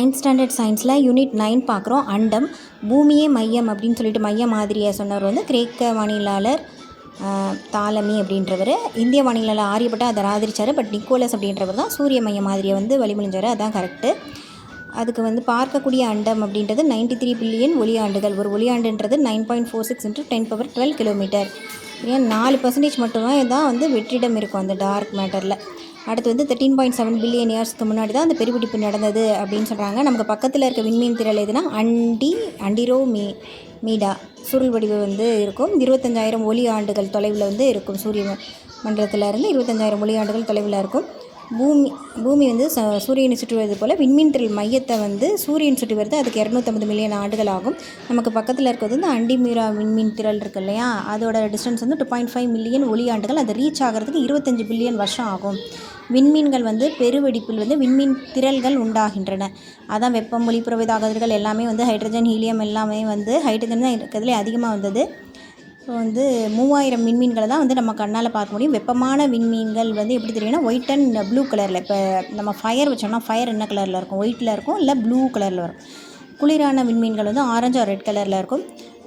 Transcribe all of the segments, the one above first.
9th standard சயின்ஸில் unit 9 பார்க்குறோம். அண்டம் பூமியே மையம் அப்படின்னு சொல்லிட்டு மைய மாதிரியை சொன்னவர் வந்து கிரேக்க வானியலாளர் தாலமி அப்படின்றவர். இந்திய வானியலாளர் ஆரியப்பட்டா அதை ஆதரிச்சார். பட் நிக்கோலஸ் அப்படின்றவர் தான் சூரிய மைய மாதிரியை வந்து வழிமொழிஞ்சார். அதுதான் கரெக்டு. அதுக்கு வந்து பார்க்கக்கூடிய அண்டம் அப்படின்றது 93 பில்லியன் ஒளியாண்டுகள். ஒரு ஒளியாண்டுன்றது 9.46 × 10⁻12 கிலோமீட்டர். ஏன் 4% மட்டுமே தான் வந்து வெற்றிடம் இருக்கும் அந்த டார்க் மேட்டரில். அடுத்து வந்து 13.7 பில்லியன் இயர்ஸ்க்கு முன்னாடி தான் அந்த பெருவெடிப்பு நடந்தது அப்படின்னு சொல்கிறாங்க. நமக்கு பக்கத்தில் இருக்க விண்மீன் திரள் எதுனா மீடா சுருள் வடிவு வந்து இருக்கும். 25,000 ஒளி ஆண்டுகள் தொலைவில் வந்து இருக்கும். சூரிய மண்டலத்திலேருந்து 25,000 ஒளி ஆண்டுகள் தொலைவில் இருக்கும். பூமி வந்து சூரியனை சுற்றி வருவது போல் விண்மீன் திரள் மையத்தை வந்து சூரியன் சுற்றி வருது. அதுக்கு 250 மில்லியன் ஆண்டுகள் ஆகும். நமக்கு பக்கத்தில் இருக்கிறது வந்து அண்டிமீரா விண்மீன் திரள் இருக்குது இல்லையா, அதோட டிஸ்டன்ஸ் வந்து 2.5 மில்லியன் ஒளி ஆண்டுகள். அது ரீச் ஆகிறதுக்கு 25 பில்லியன் வருஷம் ஆகும். விண்மீன்கள் வந்து பெருவெடிப்பில் வந்து விண்மீன் திரள்கள் உண்டாகின்றன. அதான் வெப்பம், ஒளிப்புற கதிர்கள் எல்லாமே வந்து ஹைட்ரஜன், ஹீலியம் எல்லாமே வந்து ஹைட்ரஜன் தான் இருக்கிறதுலே அதிகமாக வந்தது. இப்போ வந்து 3000 விண்மீன்களை தான் வந்து நம்ம கண்ணால் பார்க்க முடியும். வெப்பமான விண்மீன்கள் வந்து எப்படி தெரியும்னா ஒயிட் அண்ட் ப்ளூ கலரில். இப்போ நம்ம ஃபயர் வச்சோம்னா ஃபயர் என்ன கலரில் இருக்கும்? ஒயிட்டில் இருக்கும், இல்லை ப்ளூ கலரில் வரும். குளிரான விண்மீன்கள் வந்து ஆரஞ்சு ரெட் கலரில் இருக்கும்.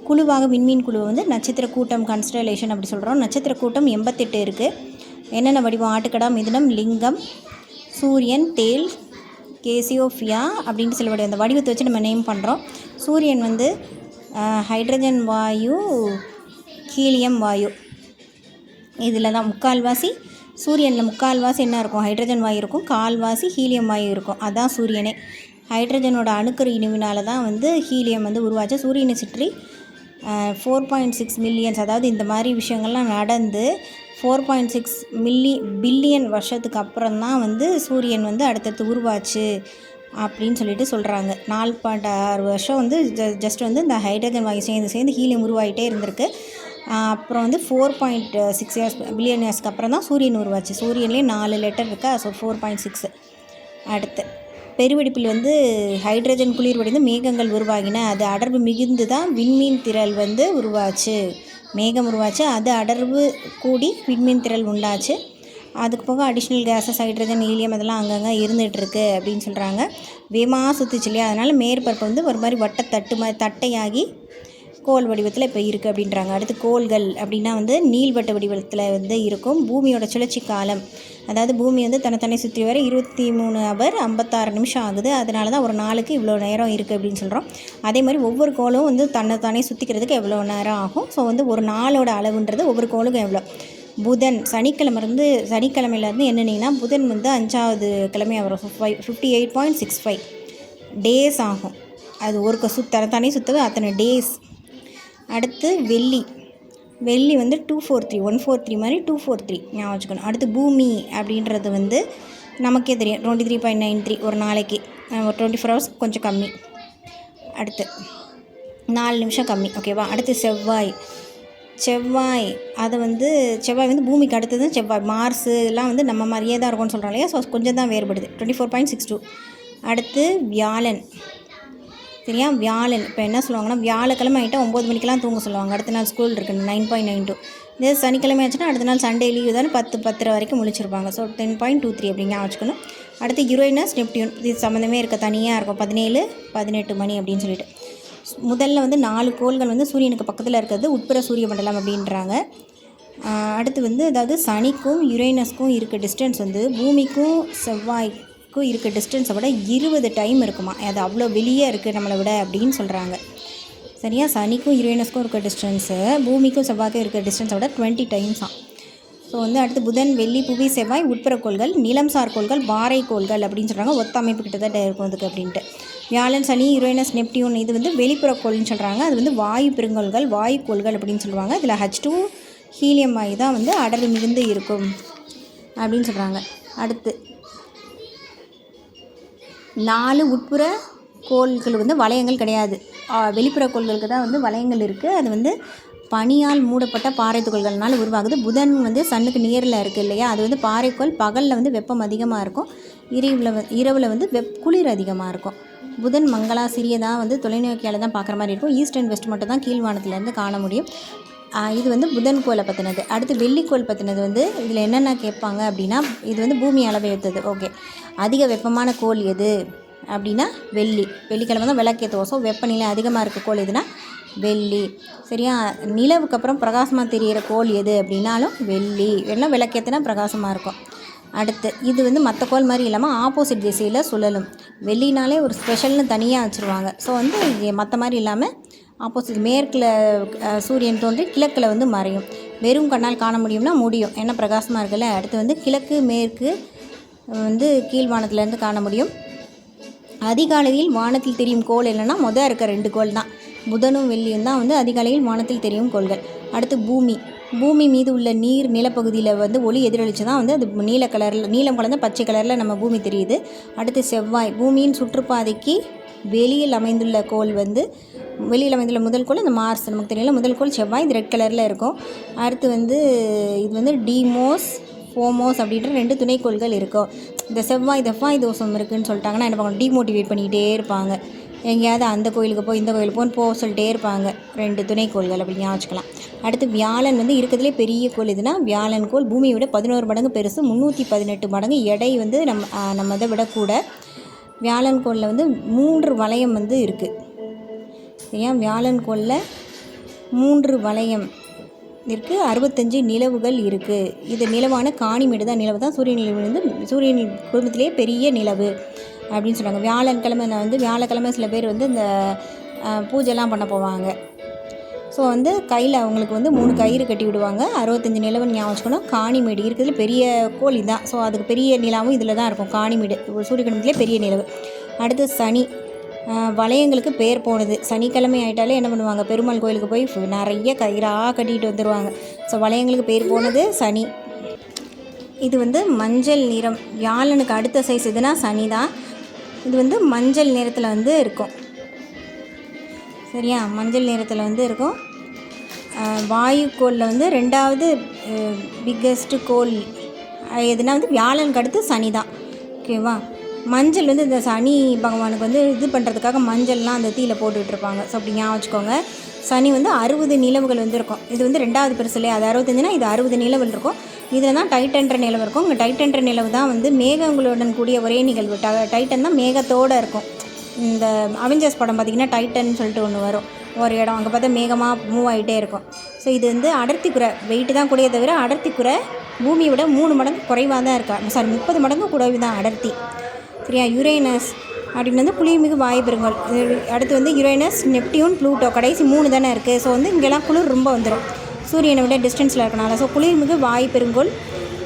குழுவாக விண்மீன் குழு வந்து நட்சத்திர கூட்டம், கன்ஸ்டலேஷன் அப்படி சொல்கிறோம். நட்சத்திர கூட்டம் 88 இருக்குது. என்னென்ன வடிவம்? ஆட்டுக்கடா, மிதுனம், லிங்கம், சூரியன், தேல், கேசியோஃபியா அப்படின்ட்டு சில வடிவம். அந்த வடிவத்தை வச்சு நம்ம நேம் பண்ணுறோம். சூரியன் வந்து ஹைட்ரஜன் வாயு, ஹீலியம் வாயு. இதில் தான் முக்கால்வாசி சூரியனில் முக்கால்வாசி என்ன இருக்கும்? ஹைட்ரஜன் வாயு இருக்கும். கால்வாசி ஹீலியம் வாயு இருக்கும். அதுதான் சூரியனே. ஹைட்ரஜனோட அணுக்கரு இணைவினால் தான் வந்து ஹீலியம் வந்து உருவாச்சு. சூரியனை சுற்றி 4.6 மில்லியன்ஸ், அதாவது இந்த மாதிரி விஷயங்கள்லாம் நடந்து 4.6 பில்லியன் வருஷத்துக்கு அப்புறம் தான் வந்து சூரியன் வந்து அடுத்தடுத்து உருவாச்சு அப்படின்னு சொல்லிட்டு சொல்கிறாங்க. 4.6 வருஷம் வந்து ஜஸ்ட் வந்து இந்த ஹைட்ரஜன் வாயு சேர்ந்து ஹீலியம் உருவாகிட்டே இருந்திருக்கு. அப்புறம் வந்து 4.6 பில்லியன் இயர்ஸ்க்கு அப்புறம் தான் சூரியன் உருவாச்சு. சூரியன்லேயே 4 லெட்டர் இருக்கா, ஸோ 4.6. அடுத்து பெருவெடிப்பில் வந்து ஹைட்ரஜன் குளிர் வடிந்து மேகங்கள் உருவாகின. அது அடர்வு மிகுந்து தான் விண்மீன் திரள் வந்து உருவாச்சு. மேகம் உருவாச்சு, அது அடர்வு கூடி விண்மீன் திரள் உண்டாச்சு. அதுக்கு போக அடிஷ்னல் கேஸஸ், ஹைட்ரஜன், ஹீலியம் அதெல்லாம் அங்கங்கே இருந்துகிட்ருக்கு அப்படின்னு சொல்கிறாங்க. வேகமாக சுற்றுச்சு இல்லையா, அதனால் மேற்பரப்பு வந்து ஒரு மாதிரி தட்டையாகி கோள் வடிவத்தில் இப்போ இருக்குது அப்படின்றாங்க. அடுத்து கோள்கள் அப்படின்னா வந்து நீள்வட்ட வடிவத்தில் வந்து இருக்கும். பூமியோட சுழற்சி காலம், அதாவது பூமி வந்து தன்னை சுற்றி வர 23 ஹவர் 56 நிமிஷம் ஆகுது. அதனால தான் ஒரு நாளுக்கு இவ்வளோ நேரம் இருக்குது அப்படின்னு சொல்கிறோம். அதே மாதிரி ஒவ்வொரு கோளும் வந்து தானே சுற்றிக்கிறதுக்கு எவ்வளோ நேரம் ஆகும். ஸோ வந்து ஒரு நாளோட அளவுன்றது ஒவ்வொரு கோளுக்கும் எவ்வளோ. புதன் சனிக்கிழமையிலேருந்து என்னென்னா புதன் வந்து 5வது கிழமையாக வரும். 58.65 டேஸ் ஆகும். அது ஒரு தனி சுற்றது அத்தனை டேஸ். அடுத்து வெள்ளி வந்து 243 143 மாதிரி 243 ஞாபகம் வச்சுக்கணும். அடுத்து பூமி அப்படின்றது வந்து நமக்கே தெரியும் 23.93 ஒரு நாளைக்கு. ஒரு 24 ஹவர்ஸ் கொஞ்சம் கம்மி. அடுத்து 4 நிமிஷம் கம்மி, ஓகேவா. அடுத்து செவ்வாய் அதை வந்து செவ்வாய் வந்து பூமிக்கு அடுத்தது செவ்வாய். மார்ஸு எல்லாம் வந்து நம்ம மாதிரியே தான் இருக்கும்னு சொல்கிறோம் இல்லையா, ஸோ கொஞ்சம் தான் வேறுபடுது. 24.62. அடுத்து வியாழன் இப்போ என்ன சொல்லுவாங்கன்னா வியாழக்கிழமை ஆகிட்டா 9 மணிக்கெலாம் தூங்க சொல்லுவாங்க. அடுத்த நாள் ஸ்கூல் இருக்குது 9.92. இதே சனிக்கிழமை ஆச்சுன்னா அடுத்த நாள் சண்டே லீவு தானே 10:30 வரைக்கும் முழிச்சிருப்பாங்க. ஸோ 10.23 அப்படிங்க வச்சுக்கணும். அடுத்து யுரேனஸ், நெப்டியூன் இது சம்மந்தமே இருக்க தனியாக இருக்கும். 17-18 மணி அப்படின்னு சொல்லிட்டு. முதல்ல வந்து 4 கோள்கள் வந்து சூரியனுக்கு பக்கத்தில் இருக்கிறது உட்புற சூரிய மண்டலம் அப்படின்றாங்க. அடுத்து வந்து அதாவது சனிக்கும் யுரேனஸ்க்கும் இருக்க டிஸ்டன்ஸ் வந்து பூமிக்கும் செவ்வாய்க்கும் இருக்க டிஸ்டன்ஸை விட 20 டைம் இருக்குமா. அது அவ்வளோ வெளியே இருக்குது நம்மளை விட அப்படின்னு சொல்கிறாங்க. சரியா, சனிக்கும் யுரேனஸ்க்கும் இருக்க டிஸ்டன்ஸு பூமிக்கும் செவ்வாய்க்கும் இருக்க டிஸ்டன்ஸை விட 20 டைம்ஸ் தான். ஸோ வந்து அடுத்து புதன், வெள்ளி, புவி, செவ்வாய் உட்புற கோள்கள், நிலம்சார் கோள்கள், பாறை கோள்கள் அப்படின்னு சொல்கிறாங்க. ஒத்த அமைப்பு கிட்டத்தட்ட இருக்கும் அதுக்கு அப்படின்ட்டு. வியாழன், சனி, யுரேனஸ், நெப்டியூன் இது வந்து வெளிப்புற கோள்னு சொல்கிறாங்க. அது வந்து வாயு பெருங்கோள்கள், வாயு கோள்கள் அப்படின்னு சொல்லுவாங்க. இதில் H2 ஹீலியம் வாயு தான் வந்து அடர்வு மிகுந்து இருக்கும் அப்படின்னு சொல்கிறாங்க. அடுத்து 4 உட்புற கோள்கள் வந்து வளையங்கள் கிடையாது. வெளிப்புற கோள்களுக்கு தான் வந்து வளையங்கள் இருக்குது. அது வந்து பனியால் மூடப்பட்ட பாறை துகள்கள்னால உருவாகுது. புதன் வந்து சன்னுக்கு நேரில் இருக்குது இல்லையா, அது வந்து பாறைக்கோள். பகலில் வந்து வெப்பம் அதிகமாக இருக்கும், இரவில் வந்து குளிர் அதிகமாக இருக்கும். புதன் மங்களா சிறியதாக வந்து தொலைநோக்கியால் தான் பார்க்குற மாதிரி இருக்கும். ஈஸ்ட் அண்ட் வெஸ்ட் மட்டும் தான் கீழ்வானத்துலேருந்து காண முடியும். இது வந்து புதன் கோளை பற்றினது. அடுத்து வெள்ளிக்கோள் பற்றினது வந்து இதில் என்னென்ன கேட்பாங்க அப்படின்னா, இது வந்து பூமி அளவை ஏற்றுது. ஓகே, அதிக வெப்பமான கோள் எது? அப்படின்னா வெள்ளி. வெள்ளிக்கிழமை தான் விளக்கேற்றுவோம். ஸோ வெப்பநிலை அதிகமாக இருக்க கோள் எதுனா வெள்ளி. சரியா? நிலவுக்கு அப்புறம் பிரகாசமாக தெரிகிற கோள் எது அப்படின்னாலும் வெள்ளி. எல்லாம் விளக்கேற்றினா பிரகாசமாக இருக்கும். அடுத்து இது வந்து மற்ற கோள் மாதிரி இல்லாமல் ஆப்போசிட் திசையில் சுழலும். வெள்ளினாலே ஒரு ஸ்பெஷல்னு தனியாக வச்சுருவாங்க. ஸோ வந்து மற்ற மாதிரி இல்லாமல் ஆப்போசிட் மேற்கில் சூரியன் தோன்றி கிழக்கில் வந்து மறையும். வெறும் கண்ணால் காண முடியும்னா முடியும், ஏன்னா பிரகாசமாக இருக்குல்ல. அடுத்து வந்து கிழக்கு மேற்கு வந்து கீழ்வானத்துலேருந்து காண முடியும். அதிகாலையில் வானத்தில் தெரியும் கோள் இல்லைன்னா மொதல் இருக்க 2 கோள் தான், புதனும் வெள்ளியும் தான் வந்து அதிகாலையில் வானத்தில் தெரியும் கோள்கள். அடுத்து பூமி மீது உள்ள நிலப்பகுதியில் வந்து ஒளி எதிரொலிச்சு தான் வந்து அது நீலம் கலந்த பச்சை கலரில் நம்ம பூமி தெரியுது. அடுத்து செவ்வாய், பூமியின் சுற்றுப்பாதைக்கு வெளியில் அமைந்துள்ள கோள் வந்து வெளியில் அமைந்துள்ள முதல் கோள் இந்த மார்ஸ், நமக்கு தெரியல. முதல் கோள் செவ்வாய், இது ரெட் கலரில் இருக்கும். அடுத்து வந்து இது வந்து டீமோஸ் ஃபோமோஸ் அப்படின்ற 2 துணைக்கோள்கள் இருக்கும். இந்த செவ்வாய் தோஷம் இருக்குதுன்னு சொல்லிட்டாங்கன்னா என்ன பண்ணுவாங்க, டிமோட்டிவேட் பண்ணிக்கிட்டே இருப்பாங்க. எங்கேயாவது அந்த கோயிலுக்கு போய் இந்த கோயிலுக்கு போக சொல்லிட்டே இருப்பாங்க. 2 துணைக்கோள்கள் அப்படி ஞாபகம் வச்சுக்கலாம். அடுத்து வியாழன் வந்து இருக்கிறதுலே பெரிய கோள் எதுனா வியாழன் கோள். பூமியை விட 11 மடங்கு பெருசு, 318 மடங்கு எடை வந்து நம்ம இதை விட கூட. வியாழன் கோளில் வந்து 3 வளையம் வந்து இருக்குது. சரியா? வியாழன் கோளில் 3 வளையம் இருக்குது, 65 நிலவுகள் இருக்குது. இது நிலவான காணிமேடு தான். நிலவு தான் சூரிய நிலவு வந்து சூரியன் குடும்பத்திலே பெரிய நிலவு அப்படின்னு சொல்கிறாங்க. வியாழக்கிழமை சில பேர் வந்து இந்த பூஜைலாம் பண்ண போவாங்க. ஸோ வந்து கையில் அவங்களுக்கு வந்து 3 கயிறு கட்டி விடுவாங்க. 65 நிலவுன்னு ஞாபகம் வச்சுக்கணும். காணிமேடு இருக்கிறதுல பெரிய கோள் தான். ஸோ அதுக்கு பெரிய நிலாவும் இதில் தான் இருக்கும். காணிமேடு சூரிய குடும்பத்திலே பெரிய நிலவு. அடுத்து சனி, வளையங்களுக்கு பேர் போனது. சனிக்கிழமை ஆகிட்டாலே என்ன பண்ணுவாங்க, பெருமாள் கோயிலுக்கு போய் நிறைய கயிறாக கட்டிகிட்டு வந்துடுவாங்க. ஸோ வளையங்களுக்கு பேர் போனது சனி. இது வந்து மஞ்சள் நிறம். வியாழனுக்கு அடுத்த சைஸ் எதுனா சனி தான். இது வந்து மஞ்சள் நிறத்தில் வந்து இருக்கும். சரியா? மஞ்சள் நிறத்தில் வந்து இருக்கும். வாயுக்கோளில் வந்து 2வது பிக்கஸ்ட்டு கோள் எதுனா வந்து வியாழனுக்கு அடுத்து சனி தான். ஓகேவா? மஞ்சள் வந்து இந்த சனி பகவானுக்கு வந்து இது பண்ணுறதுக்காக மஞ்சள்லாம் அந்த தீயில் போட்டுட்ருப்பாங்க. ஸோ அப்படி ஞாபகம் வச்சுக்கோங்க. சனி வந்து 60 நிலவுகள் வந்து இருக்கும். இது வந்து 2வது பெருசு இல்லையா, அது 65னா இது 60 நிலவுகள் இருக்கும். இதில் தான் டைட்டன்ற நிலவு இருக்கும். இங்கே டைட்டன்ற நிலவு தான் வந்து மேகங்களுடன் கூடிய ஒரே நிகழ்வு. டைட்டன் தான் மேகத்தோடு இருக்கும். இந்த அவெஞ்சர்ஸ் படம் பார்த்திங்கன்னா டைட்டன் சொல்லிட்டு ஒன்று வரும், ஒரு இடம், அங்கே பார்த்தா மேகமாக மூவ் ஆகிட்டே இருக்கும். ஸோ இது வந்து அடர்த்தி குறை, வெயிட்டு தான் கூடிய தவிர அடர்த்தி குறை பூமியை விட 3 மடங்கு குறைவாக தான் இருக்கா. 30 மடங்கு குறைவு தான் அடர்த்தி. சரியா? யுரேனஸ் அப்படின்னு வந்து குளிர்மிகு வாயுப்பெருங்கோள். அடுத்து வந்து யுரேனஸ், நெப்டியூன், ப்ளூட்டோ, கடைசி 3 தானே இருக்குது. ஸோ வந்து இங்கெல்லாம் குளிர் ரொம்ப வந்துடும் சூரியனை விட டிஸ்டன்ஸில் இருக்கனால. ஸோ குளிர்மிகு வாயுப்பெருங்கோள்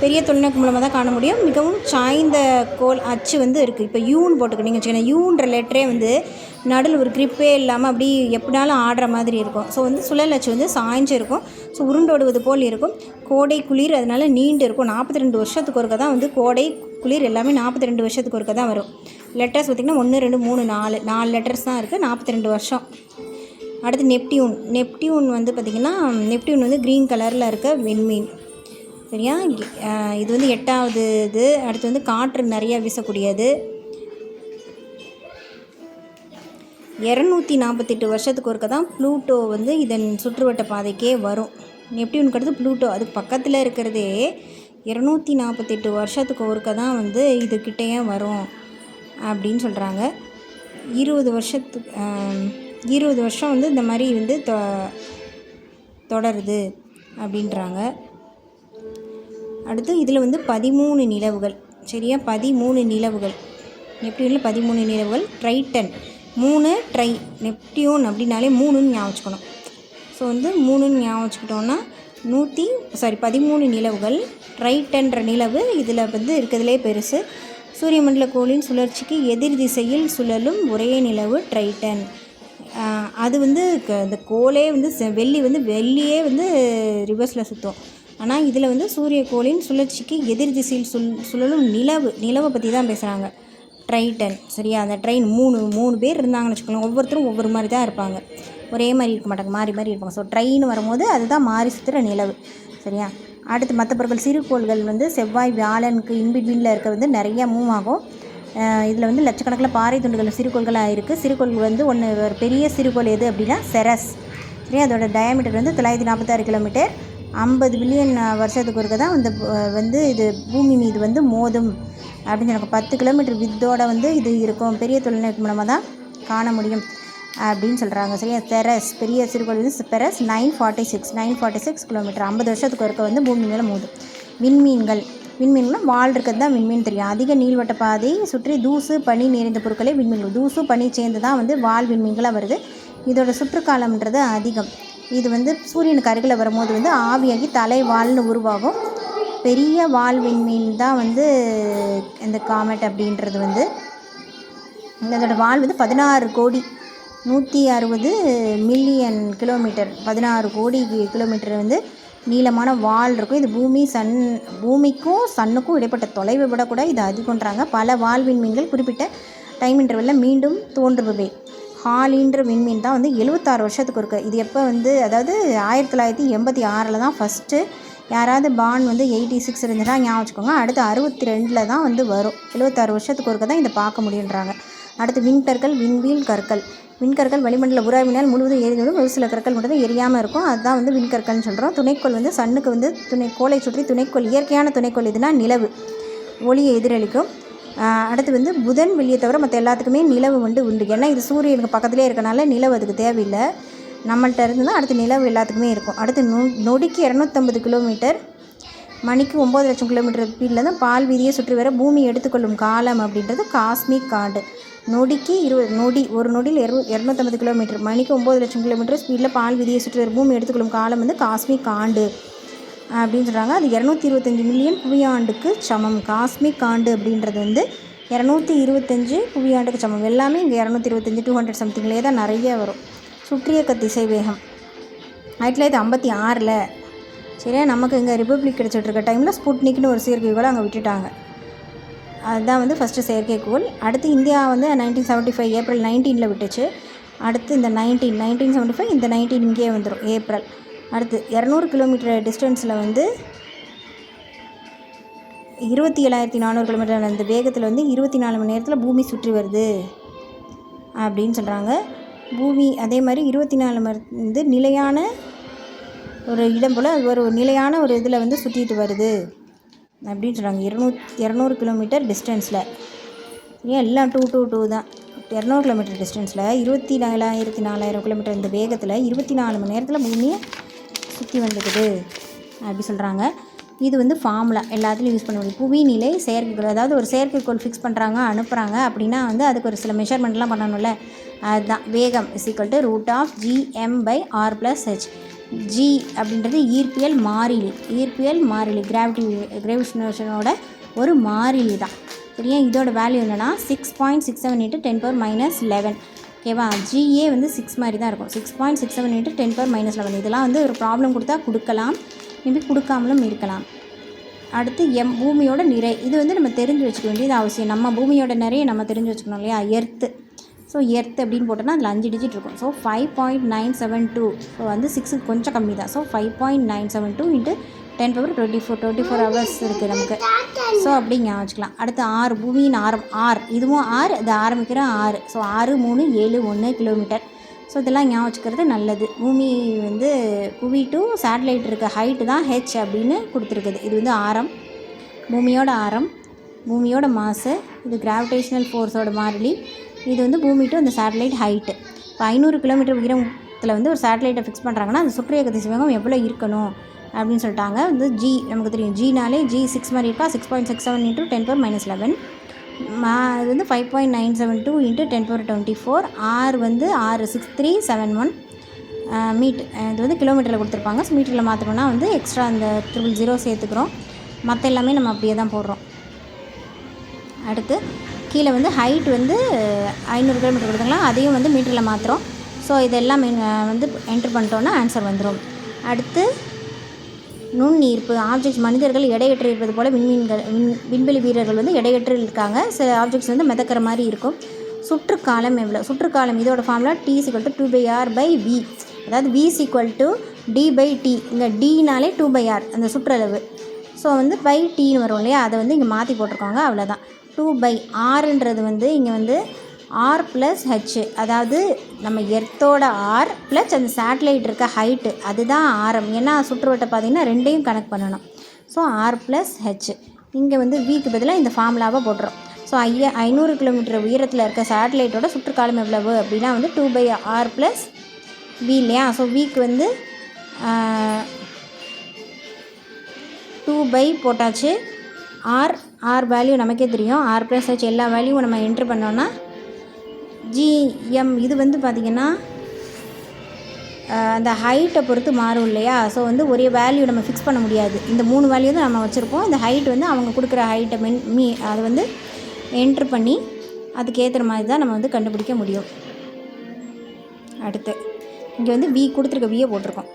பெரிய தொலைநோக்கு மூலமாக தான் காண முடியும். மிகவும் சாய்ந்த கோள் அச்சு வந்து இருக்குது. இப்போ யூன்னு போட்டுக்கிட்டீங்க வச்சுக்கோங்க, யூன்ற லெட்டரே வந்து நடுவில் ஒரு கிரிப்பே இல்லாமல் அப்படி எப்படினாலும் ஆடுற மாதிரி இருக்கும். ஸோ வந்து சுழல் அச்சு வந்து சாய்ஞ்சு இருக்கும். ஸோ உருண்டோடுவது போல் இருக்கும். கோடை குளிர் அதனால் நீண்டு இருக்கும். 42 வருஷத்துக்கு ஒருக்க தான் வந்து கோடை குளிர் எல்லாமே 42 வருஷத்துக்கு ஒருக்க தான் வரும். லெட்டர்ஸ் பார்த்திங்கன்னா 1 2 3 4 லெட்டர்ஸ் தான் இருக்குது. 42 வருஷம். அடுத்து நெப்டியூன் வந்து பார்த்திங்கன்னா நெப்டியூன் வந்து க்ரீன் கலரில் இருக்க விண்மீன். சரியா? இது வந்து 8வது இது. அடுத்து வந்து காற்று நிறையா வீசக்கூடியது. 248 வருஷத்துக்கு ஒருக்க தான் ப்ளூட்டோ வந்து இதன் சுற்றுவட்ட பாதைக்கே வரும். நெப்டியூனுக்கு அடுத்து ப்ளூட்டோ, அதுக்கு பக்கத்தில் இருக்கிறதே 248 வருஷத்துக்கு ஒருக்க தான் வந்து இதுக்கிட்டேயே வரும் அப்படின்னு சொல்கிறாங்க. 20 வருஷம் வந்து இந்த மாதிரி வந்து தொடருது அப்படின்றாங்க. அடுத்து இதில் வந்து 13 நிலவுகள். சரியா? 13 நிலவுகள். நெப்டியூனில் 13 நிலவுகள். ட்ரைட்டன் 3 நெப்டியூன் அப்படின்னாலே 3ன்னு ஞாபகம் வச்சுக்கணும். ஸோ வந்து 3ன்னு ஞாபகம் வச்சுக்கிட்டோன்னா 13 நிலவுகள். ட்ரைட்டன்ற நிலவு இதில் வந்து இருக்கிறதுலே பெருசு. சூரிய மண்டல கோளின் சுழற்சிக்கு எதிர் திசையில் சுழலும் ஒரே நிலவு ட்ரைட்டன். அது வந்து இந்த கோளே வந்து வெள்ளியே வந்து ரிவர்ஸில் சுற்றும். ஆனால் இதில் வந்து சூரிய கோளின் சுழற்சிக்கு எதிர் திசையில் சுழலும் நிலவை பற்றி தான் பேசுகிறாங்க, ட்ரைட்டன். சரியா? அந்த ட்ரெயின் 3 பேர் இருந்தாங்கன்னு வச்சுக்கோங்க. ஒவ்வொருத்தரும் ஒவ்வொரு மாதிரி தான் இருப்பாங்க, ஒரே மாதிரி இருக்க மாட்டாங்க, மாறி இருப்பாங்க. ஸோ ட்ரெயின் வரும்போது அதுதான் மாறி சுற்றுற நிலவு. சரியா? அடுத்து மற்ற பொருட்கள் சிறுகோள்கள் வந்து செவ்வாய் வியாழனுக்கு இன்பிட்வீனில் இருக்க வந்து நிறையா மூவ் ஆகும். இதில் வந்து லட்சக்கணக்கில் பாறை துண்டுகள் சிறுகோள்களாக இருக்குது. சிறுகோள்கள் வந்து ஒரு பெரிய சிறுகோள் எது அப்படின்னா செரஸ். சரி, அதோட டயாமீட்டர் வந்து 946 கிலோமீட்டர். 50 பில்லியன் வருஷத்துக்கு ஒருக்க தான் வந்து இது பூமி மீது வந்து மோதும் அப்படின்னு எனக்கு 10 கிலோமீட்டர் வித்தோட வந்து இது இருக்கும், பெரிய தொலைநோக்கி மூலமாக தான் காண முடியும் அப்படின்னு சொல்கிறாங்க. சரியா, தெரஸ் பெரிய சிறுகோள் வந்து பெரஸ் 946 கிலோமீட்டர், 50 வருஷத்துக்கு ஒருக்க வந்து பூமி மேலே மோதும். விண்மீன்கள் வால் இருக்கிறது தான் விண்மீன் தெரியும். அதிக நீள்வட்ட பாதை சுற்றி தூசு பனி நிறைந்த பொருட்களே விண்மீன்கள். தூசு பனி சேர்ந்து தான் வந்து வால் விண்மீன்களாக வருது. இதோட சுற்றுக்காலம்ன்றது அதிகம். இது வந்து சூரியனுக்கு அருகில் வரும்போது வந்து ஆவியாகி தலை வால்னு உருவாகும். பெரிய வால் விண்மீன் தான் வந்து இந்த காமெட் அப்படின்றது வந்து. இதோட வால் வந்து 16 கோடி 160 மில்லியன் கிலோமீட்டர், 16 கோடி கிலோமீட்டர் வந்து நீளமான வால் இருக்கும். இது பூமிக்கும் சன்னுக்கும் இடைப்பட்ட தொலைவை விட கூட இது அதிகன்றாங்க. பல வால் விண்மீன்கள் குறிப்பிட்ட டைம் இன்டர்வெல்லில் மீண்டும் தோன்றுபவை. ஹாலின்ற விண்மீன் தான் வந்து 76 வருஷத்துக்கு இருக்குது. இது எப்போ வந்து, அதாவது 1986 தான் ஃபஸ்ட்டு. யாராவது பான் வந்து 86 இருந்துச்சுன்னா ஞாபகம் வச்சுக்கோங்க. அடுத்து 62 தான் வந்து வரும். 76 வருஷத்துக்கு ஒருக்க தான் இதை பார்க்க முடியுன்றாங்க. அடுத்து விண்கற்கள், விண்வீல் கற்கள். விண்கற்கள் வளிமண்டல உராய்வினால் முழுவதும் எரிந்துவிடும். ஒரு சில கற்கள் மட்டும் தான் எரியாமல் இருக்கும். அதுதான் வந்து விண்கற்கள்னு சொல்கிறோம். துணைக்கோள் வந்து சன்னுக்கு வந்து கோளை சுற்றி துணைக்கோள், இயற்கையான துணைக்கோள் எதுனா நிலவு, ஒளியை எதிரொலிக்கும். அடுத்து வந்து புதன் வெள்ளியை தவிர மற்ற எல்லாத்துக்குமே நிலவு வந்து உண்டு. ஏன்னா இது சூரியனுக்கு பக்கத்துலேயே இருக்கனால நிலவு அதுக்கு தேவையில்லை. நம்மள்கிட்ட இருந்து தான் அடுத்து நிலவு எல்லாத்துக்குமே இருக்கும். அடுத்து நொடிக்கு 250 கிலோமீட்டர், மணிக்கு 9 லட்சம் கிலோமீட்டர் ஸ்பீடில் தான் பால் வீதியை சுற்றி வர பூமி எடுத்துக்கொள்ளும் காலம் அப்படின்றது காஸ்மிக் ஆண்டு. நொடிக்கு ஒரு நொடியில் 250 கிலோமீட்டர், மணிக்கு 9 லட்சம் கிலோமீட்டர் ஸ்பீடில் பால் வீதியை சுற்றி வர பூமி எடுத்துக்கொள்ளும் காலம் வந்து காஸ்மிக் ஆண்டு அப்படின்னு சொல்கிறாங்க. அது 225 மில்லியன் புவியாண்டுக்கு சமம். காஸ்மிக் ஆண்டு அப்படின்றது வந்து 225 புவியாண்டுக்கு சமம். எல்லாமே இங்கே 225 200 சம்திங்லேயே தான் நிறைய வரும். சுற்றியக்க திசைவேகம் 1956 சரியா, நமக்கு இங்கே ரிப்பப்ளிக் கிடச்சிட்ருக்க டைமில் ஸ்புட்னிக்னு ஒரு செயற்கைக்கோளை அங்கே விட்டுட்டாங்க. அதுதான் வந்து ஃபஸ்ட்டு செயற்கைக்கோள். அடுத்து இந்தியா வந்து 1975 ஏப்ரல் 19 விட்டுச்சு. அடுத்து இந்த 1975 இந்த 19 இங்கேயே வந்துடும் ஏப்ரல். அடுத்து 200 கிலோமீட்டர் டிஸ்டன்ஸில் வந்து 27,400 கிலோமீட்டர் அந்த வேகத்தில் வந்து 24 மணி நேரத்தில் பூமி சுற்றி வருது அப்படின்னு சொல்கிறாங்க. பூமி அதே மாதிரி 24 வந்து நிலையான ஒரு இடம் போல் ஒரு நிலையான ஒரு இதில் வந்து சுற்றிட்டு வருது அப்படின்னு சொல்கிறாங்க. 200 கிலோமீட்டர் டிஸ்டன்ஸில். ஏன் எல்லாம் 2 தான். 200 கிலோமீட்டர் டிஸ்டன்ஸில் 24,000 கிலோமீட்டர் இந்த வேகத்தில் 24 மணி நேரத்தில் பூமியை சுற்றி வந்துக்குது அப்படி சொல்கிறாங்க. இது வந்து ஃபார்முலா எல்லாத்துலேயும் யூஸ் பண்ண முடியும். புவிநிலை செயற்கைக்கோள், அதாவது ஒரு செயற்கைக்கோள் ஃபிக்ஸ் பண்ணுறாங்க அனுப்புகிறாங்க அப்படின்னா வந்து அதுக்கு ஒரு சில மெஷர்மெண்ட்லாம் பண்ணணும்ல. அதுதான் வேகம் √gm/r+h. ஜி அப்படின்றது ஈர்ப்பியல் மாறிலி கிராவிடேஷனோட ஒரு மாறிலி தான். சரியா, இதோட வேல்யூ என்னென்னா 6.67 × 10⁻11. ஓகேவா, ஜிஏ வந்து 6 மாதிரி தான் இருக்கும். 6.67 × 10⁻11. இதெல்லாம் வந்து ஒரு ப்ராப்ளம் கொடுத்தா கொடுக்கலாம், மேபி கொடுக்காமலும் இருக்கலாம். அடுத்து பூமியோட நிறை. இது வந்து நம்ம தெரிஞ்சு வச்சுக்க வேண்டியது அவசியம். நம்ம பூமியோட நிறைய நம்ம தெரிஞ்சு வச்சுக்கணும் இல்லையா. எர்த்து, ஸோ எர்த் அப்படின்னு போட்டோன்னா அதில் 5 டிஜிட் இருக்கும். ஸோ 5.972. ஸோ வந்து 6 கொஞ்சம் கம்மி தான். ஸோ 5.972 × 10⁻24 ஹவர்ஸ் இருக்குது நமக்கு. ஸோ அப்படி ஞாபகம் வச்சுக்கலாம். அடுத்து 6 பூமியின் ஆரம். இதுவும் இது ஆரம்பிக்கிற 6. So 6,371 kilometre. ஸோ இதெல்லாம் ஞாபகம் வச்சுக்கிறது நல்லது. பூமி வந்து புவி டு சேட்டலைட் இருக்க ஹைட்டு தான் ஹெச் அப்படின்னு கொடுத்துருக்குது. இது வந்து ஆரம், பூமியோட ஆரம், பூமியோட மாசு. இது கிராவிடேஷனல் ஃபோர்ஸோட மாறிலி. இது வந்து பூமி டு அந்த சேட்டலைட் ஹைட்டு. இப்போ 500 கிலோமீட்டர் உயரத்தில் வந்து ஒரு சேட்டலைட்டை ஃபிக்ஸ் பண்ணுறாங்கன்னா அது சுற்றியக்க திசைவேகம் எவ்வளோ இருக்கணும் அப்படின்னு சொல்லிட்டாங்க. வந்து ஜி நமக்கு தெரியும். ஜினாலே ஜி 6 மாதிரி இருக்கா. 6.67 × 10⁻11. இது வந்து 5.972 × 10⁻24. ஆர் வந்து 66371 மீட்டர். இது வந்து கிலோமீட்டரில் கொடுத்துருப்பாங்க. ஸோ மீட்டரில் மாற்றணும்னா வந்து எக்ஸ்ட்ரா அந்த 000 சேர்த்துக்கிறோம். மற்ற எல்லாமே நம்ம அப்படியே தான் போடுறோம். அடுத்து கீழே வந்து ஹைட் வந்து 500 கிலோமீட்டர் கொடுத்துக்கலாம். அதையும் வந்து மீட்டரில் மாற்றுறோம். ஸோ இதெல்லாம் வந்து என்ட்ரு பண்ணிட்டோன்னா ஆன்சர் வந்துடும். அடுத்து நுண்ணீர்ப்பு. ஆப்ஜெக்ட்ஸ் மனிதர்கள் எடையற்று இருப்பது போல் விண்வெளி வீரர்கள் வந்து எடையற்று இருக்காங்க. சில ஆப்ஜெக்ட்ஸ் வந்து மிதக்கிற மாதிரி இருக்கும். சுற்றுக்காலம் எவ்வளோ? சுற்றுக்காலம் இதோட ஃபார்முலா T = 2/r/v. அதாவது v = d/t. இங்கே dனாலே 2/r அந்த சுற்றளவு. ஸோ வந்து /tன்னு வரும் இல்லையா, அதை வந்து இங்கே மாற்றி போட்டிருக்காங்க. அவ்வளோதான். 2/rன்றது வந்து இங்கே வந்து r+h, அதாவது நம்ம எர்த்தோட r ப்ளஸ் அந்த சேட்டலைட் இருக்க ஹைட்டு, அதுதான் ஆரம். ஏன்னா சுற்றுவட்ட பார்த்திங்கன்னா ரெண்டையும் கனெக்ட் பண்ணணும். So r+h. இங்கே வந்து விக்கு பதிலாக இந்த ஃபார்முலாவை போட்டுரும். ஸோ 500 கிலோமீட்டர் உயரத்தில் இருக்க சேட்டலைட்டோட சுற்றுக்காலம் எவ்வளவு அப்படின்னா வந்து 2/r + v இல்லையா. ஸோ விக்கு வந்து 2 போட்டாச்சு. ஆர் வேல்யூ நமக்கே தெரியும். r+h எல்லா வேல்யூவும் நம்ம என்ட்ரு பண்ணோன்னா gm இது வந்து பார்த்திங்கன்னா அந்த ஹைட்டை பொறுத்து மாறும் இல்லையா. ஸோ வந்து ஒரே வேல்யூ நம்ம ஃபிக்ஸ் பண்ண முடியாது. இந்த 3 வேல்யூ தான் நம்ம வச்சுருப்போம். இந்த ஹைட் வந்து அவங்க கொடுக்குற ஹைட்டை அதை வந்து என்ட்ரு பண்ணி அதுக்கேற்றுற மாதிரி தான் நம்ம வந்து கண்டுபிடிக்க முடியும். அடுத்து இங்கே வந்து v கொடுத்துருக்க வியை போட்டிருக்கோம்.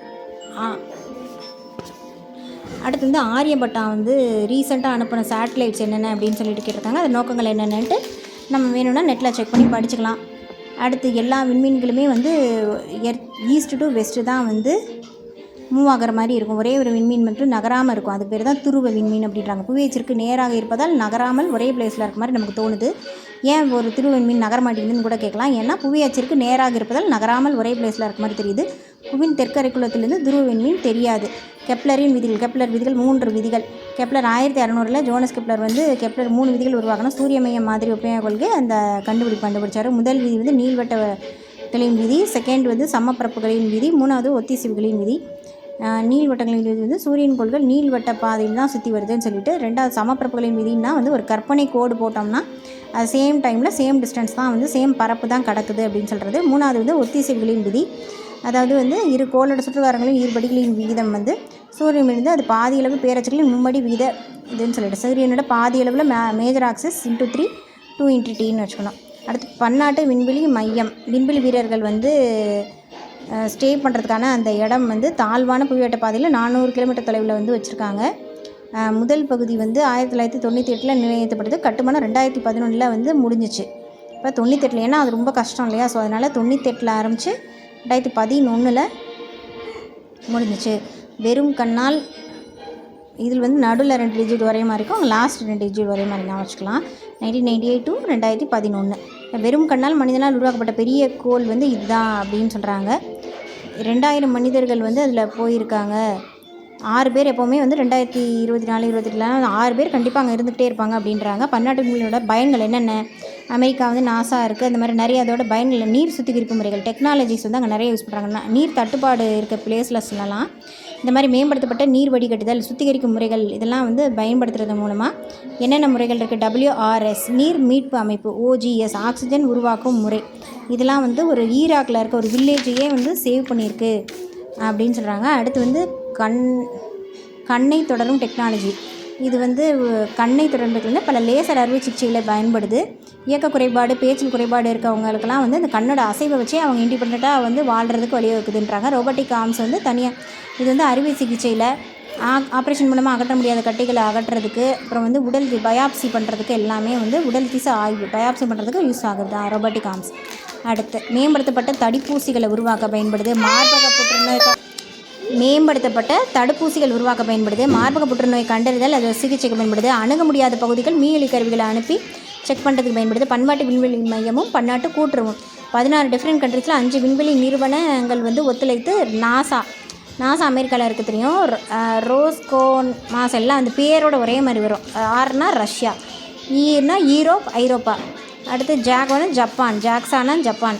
அடுத்து வந்து ஆரியபட்டா வந்து ரீசெண்டாக அனுப்பின சேட்டலைட்ஸ் என்னென்ன அப்படின்னு சொல்லிட்டு கேட்டிருக்காங்க. அது நோக்கங்கள் என்னென்னட்டு நம்ம வேணும்னா நெட்டில் செக் பண்ணி படிச்சுக்கலாம். அடுத்து எல்லா விண்மீன்களுமே வந்து ஈஸ்ட் டு வெஸ்ட்டு தான் வந்து மூவ் ஆகிற மாதிரி இருக்கும். ஒரே ஒரு விண்மீன் மட்டும் நகராமல் இருக்கும். அதுக்கு பேர் தான் துருவ விண்மீன் அப்படின்றாங்க. புவி அச்சிற்கு நேராக இருப்பதால் நகராமல் ஒரே பிளேஸில் இருக்க மாதிரி நமக்கு தோணுது. ஏன் ஒரு துருவ விண்மீன் நகர மாட்டேங்குதுன்னு கூட கேட்கலாம். ஏன்னா புவி அச்சிற்கு நேராக இருப்பதால் நகராமல் ஒரே பிளேஸில் இருக்க மாதிரி தெரியுது. புவியின் தெற்கரைக்குள்ளத்திலிருந்து துருவ விண்மீன் தெரியாது. கெப்லரின் விதிகள் 3 விதிகள். கெப்லர் 1600 ஜோனஸ் கெப்லர் வந்து கெப்லர் 3 விதிகள் உருவாக்கணும். சூரிய மையம் மாதிரி ஒப்பமைய கொள்கை அந்த கண்டுபிடிச்சார். முதல் விதி வந்து நீள்வட்டங்களின் விதி, செகண்ட் வந்து சமப்பரப்புகளின் விதி, 3வது ஒத்திசைவுகளின் விதி. நீள்வட்டங்களின் விதி வந்து சூரியன் கோள்கள் நீள்வட்ட பாதையில் தான் சுற்றி வருதுன்னு சொல்லிட்டு. 2வது சமப்பரப்புகளின் விதின்னா வந்து ஒரு கற்பனை கோடு போட்டோம்னா அது சேம் டைமில் சேம் டிஸ்டன்ஸ் தான் வந்து சேம் பரப்பு தான் கிடக்குது அப்படின்னு சொல்கிறது. 3வது வந்து ஒத்திசைவுகளின் விதி. அதாவது வந்து இரு கோளோட சுற்றுவாரங்களின் ஈர்படிகளின் விகிதம் வந்து சூரியன் இருந்து அது பாதியளவு பேரச்சுகளின் மும்மடி விகித இதுன்னு சொல்லிட்டு. சூரியனோட பாதியளவில் மேஜர் ஆக்சிஸ் × 3 2 × Tன்னு வச்சுக்கணும். அடுத்து பன்னாட்டு விண்வெளி மையம். விண்வெளி வீரர்கள் வந்து ஸ்டே பண்ணுறதுக்கான அந்த இடம் வந்து தாழ்வான புவிவட்ட பாதையில் 400 கிலோமீட்டர் தொலைவில் வந்து வச்சுருக்காங்க. முதல் பகுதி வந்து 1998 நிலைநிறுத்தப்படுது. கட்டுமானம் 2011 வந்து முடிஞ்சிச்சு. இப்போ 98 ஏன்னா அது ரொம்ப கஷ்டம் இல்லையா. ஸோ அதனால் 98 ஆரம்பித்து 2011 முடிஞ்சிச்சு. வெறும் கண்ணால் இதில் வந்து நடுவில் 2 டிஜிட் வரைய மாதிரி இருக்கும். லாஸ்ட் 2 டிஜிட் வரைய மாதிரி நான் வச்சுக்கலாம். 1998 to 2011. வெறும் கண்ணால் மனிதனால் உருவாக்கப்பட்ட பெரிய கோள் வந்து இதுதான் அப்படின்னு சொல்கிறாங்க. 2000 மனிதர்கள் வந்து அதில் போயிருக்காங்க. 6 பேர் எப்போவுமே வந்து 2024 28 6 பேர் கண்டிப்பாக அங்கே இருந்துகிட்டே இருப்பாங்க அப்படின்றாங்க. பன்னாட்டு விண்வெளியோட பயன்கள் என்னென்ன? அமெரிக்கா வந்து நாசா இருக்குது. அந்த மாதிரி நிறைய அதோட பயன்கள் நீர் சுத்திகரிப்பு முறைகள் டெக்னாலஜிஸ் வந்து அங்கே நிறைய யூஸ் பண்ணுறாங்க. நீர் தட்டுப்பாடு இருக்க பிளேஸில் சொல்லலாம். இந்த மாதிரி மேம்படுத்தப்பட்ட நீர் வடிகட்டுதல் சுத்திகரிக்கும் முறைகள் இதெல்லாம் வந்து பயன்படுத்துறது மூலமாக என்னென்ன முறைகள் இருக்குது? WRS நீர் மீட்பு அமைப்பு, OGS ஆக்சிஜன் உருவாக்கும் முறை. இதெல்லாம் வந்து ஒரு ஈராக்கில் இருக்க ஒரு வில்லேஜையே வந்து சேவ் பண்ணியிருக்கு அப்படின்னு சொல்கிறாங்க. அடுத்து வந்து கண்ணை தொடரும் டெக்னாலஜி. இது வந்து கண்ணை தொடர்புகளில் பல லேசர் அறுவை சிகிச்சைகளை பயன்படுது. இயக்க குறைபாடு பேச்சில் குறைபாடு இருக்கவங்களுக்கெல்லாம் வந்து அந்த கண்ணோட அசைவை வச்சே அவங்க இண்டிபெண்ட்டாக வந்து வாழ்கிறதுக்கு வழிவகுக்குதுன்றாங்க. ரோபோட்டிக் ஆர்ம்ஸ் வந்து தனியாக இது வந்து அறுவை சிகிச்சையில் ஆப்ரேஷன் மூலமாக அகற்ற முடியாத கட்டிகளை அகற்றுறதுக்கு, அப்புறம் வந்து உடல் பயாப்சி பண்ணுறதுக்கு எல்லாமே வந்து உடல் திசு ஆய்வு பயாப்சி பண்ணுறதுக்கு யூஸ் ஆகுது ரோபோட்டிக் ஆர்ம்ஸ். அடுத்து மேம்படுத்தப்பட்ட தடுப்பூசிகளை உருவாக்க பயன்படுது. மேம்படுத்தப்பட்ட தடுப்பூசிகள் உருவாக்க பயன்படுது. மார்பக புற்றுநோய் கண்டறிதல் அது சிகிச்சைக்கு பயன்படுது. அணுக முடியாத பகுதிகள் மீளி கருவிகளை அனுப்பி செக் பண்ணுறதுக்கு பயன்படுது. பன்னாட்டு விண்வெளி மையமும் பன்னாட்டு கூட்டுறவும் 16 டிஃப்ரெண்ட் கண்ட்ரீஸில் 5 விண்வெளி நிறுவனங்கள் வந்து ஒத்துழைத்து நாசா அமெரிக்காவில் இருக்குது தெரியும். ரோஸ்கோமாஸ் எல்லாம் அந்த பேரோட ஒரே மாதிரி வரும். ஆர்னா ரஷ்யா, ஈனா யூரோப் ஐரோப்பா. அடுத்து ஜாக்னா ஜப்பான், ஜாக்ஸானா ஜப்பான்,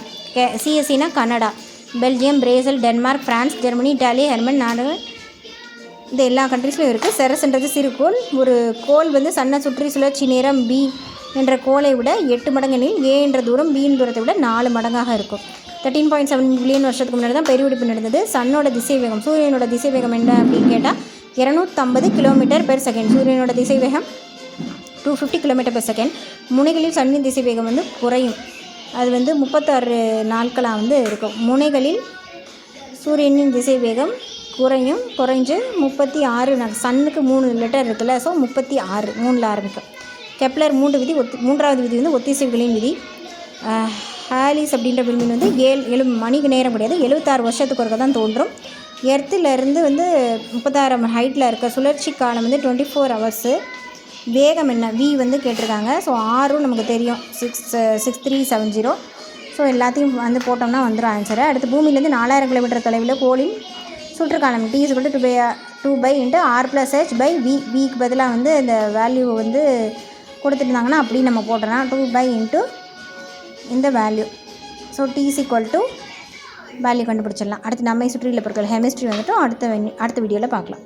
சிஎஸ்சினா Canada, Belgium, Brazil, Denmark, France, Germany, Italy, German நாடுகள் இந்த எல்லா கண்ட்ரீஸ்லையும் இருக்குது. செரஸ்ன்றது சிறுகோள். ஒரு கோள் வந்து சன்னை சுற்றி சுழற்சி நேரம் B என்ற கோளை விட 8 மடங்கெனில் A என்ற தூரம் B தூரத்தை விட 4 மடங்காக இருக்கும். 13.7 பில்லியன் வருஷத்துக்கு முன்னாடி தான் பெருவெடிப்பு நடந்தது. சன்னோட திசை வேகம் சூரியனோட திசை வேகம் என்ன அப்படின்னு கேட்டால் 250 km/s. சூரியனோட திசை வேகம் 250 km/s. முனைகளில் சன்னின் திசை வேகம் வந்து குறையும். அது வந்து 36 நாட்களாக வந்து இருக்கும். முனைகளில் சூரியனின் திசை வேகம் குறைஞ்சு 36 சன்னுக்கு 3 லெட்டர் இருக்குல்ல. ஸோ 36 3ல் ஆரம்பிக்கும். கெப்லர் 3 விதி 3வது விதி வந்து ஒத்திசைவுகளின் விதி. ஹாலிஸ் அப்படின்ற விண்மீன் வந்து 7 மணிக்கு நேரம் கிடையாது, 76 வருஷத்துக்கு ஒருக்க தான் தோன்றும். எர்த்திலேருந்து வந்து 36 ஹைட்டில் இருக்க சுழற்சி காலம் வந்து 24 hours. வேகம் என்ன V வந்து கேட்டிருக்காங்க. ஸோ ஆரும் நமக்கு தெரியும் 6370. ஸோ எல்லாத்தையும் வந்து போட்டோம்னா வந்துடும் ஆன்சரு. அடுத்து பூமியிலேருந்து 4000 கிலோமீட்டர் தொலைவில் கோளின் சுற்றுக்காலம் t = 2 into r + h / v. விக்கு பதிலாக வந்து இந்த வேல்யூ வந்து கொடுத்துருந்தாங்கன்னா அப்படி நம்ம போட்டோம்னா 2 இன்ட்டு இந்த வேல்யூ. ஸோ t = வேல்யூ கண்டுபிடிச்சிடலாம். அடுத்து நம்மை சுற்றியுள்ள பொருட்கள் கெமிஸ்ட்ரி வந்துட்டு அடுத்த வீடியோவில் பார்க்கலாம்.